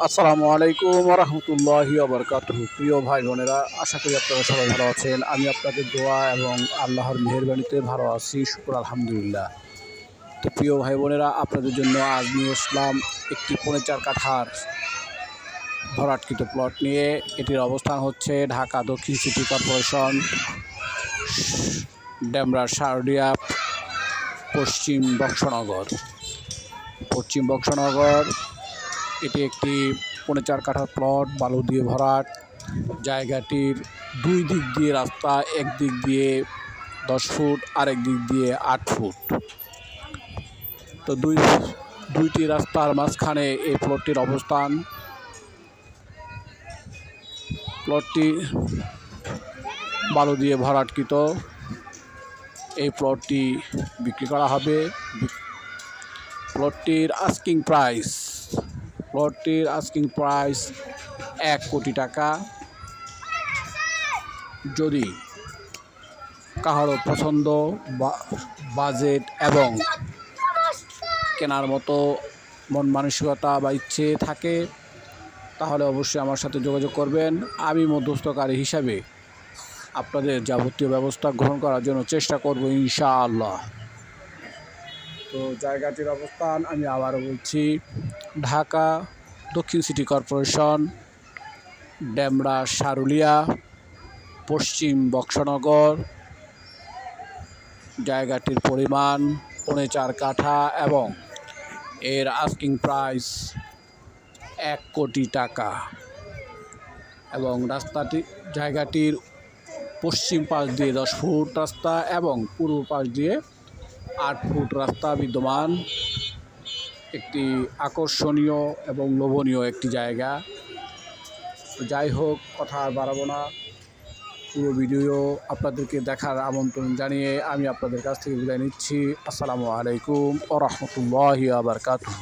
আসসালামু আলাইকুম রহমতুল্লাহি ওবরকাতুহু। প্রিয় ভাই বোনেরা, আশা করি আপনারা সবাই ভালো আছেন। আমি আপনাদের দোয়া এবং আল্লাহর মেহেরবানিতে ভালো আছি, শুকর আলহামদুলিল্লাহ। তো প্রিয় ভাই বোনেরা, আপনাদের জন্য আজ নিয়ে আসলাম একটি 4.5 কাঠার ভরাটকৃত প্লট নিয়ে। এটির অবস্থান হচ্ছে ঢাকা দক্ষিণ সিটি কর্পোরেশন, ডেমরা শারদিয়া, পশ্চিম বক্সনগর। এটি একটি 4.5 কাঠার প্লট, বালু দিয়ে ভরাট। জায়গাটির দুই দিক দিয়ে রাস্তা, এক দিক দিয়ে 10 ফুট, আরেক দিক দিয়ে 8 ফুট। তো দুইটি রাস্তার মাঝখানে এই প্লটটির অবস্থান। প্লটটি বালু দিয়ে ভরাটকৃত। এই প্লটটি বিক্রি করা হবে। প্লটটির আস্কিং প্রাইস 1 কোটি টাকা। যদি কারো পছন্দ, বাজেট এবং কেনার মতো মন মানসিকতা বা ইচ্ছে থাকে, তাহলে অবশ্যই আমার সাথে যোগাযোগ করবেন। আমি মধ্যস্থকারী হিসাবে আপনাদের যাবতীয় ব্যবস্থা গ্রহণ করার জন্য চেষ্টা করব ইনশাআল্লাহ। তো জায়গাটির অবস্থান আমি আবারও বলছি, ঢাকা দক্ষিণ সিটি কর্পোরেশন, ডেমরা শারুলিয়া, পশ্চিম বক্সনগর। জায়গাটির পরিমাণ 4.5 কাঠা এবং এর আস্কিং প্রাইস 1 কোটি টাকা। এবং জায়গাটির পশ্চিম পাশ দিয়ে 10 ফুট রাস্তা এবং পূর্ব পাশ দিয়ে 8 ফুট রাস্তা বিদ্যমান। একটি আকর্ষণীয় এবং লোভনীয় একটি জায়গা। যাই হোক, কথা আর বাড়াবো না। পুরো ভিডিও আপনাদেরকে দেখার আমন্ত্রণ জানিয়ে আমি আপনাদের কাছ থেকে বিদায় নিচ্ছি। আসসালামু আলাইকুম ওয়া রাহমাতুল্লাহি ওয়া বারাকাতুহু।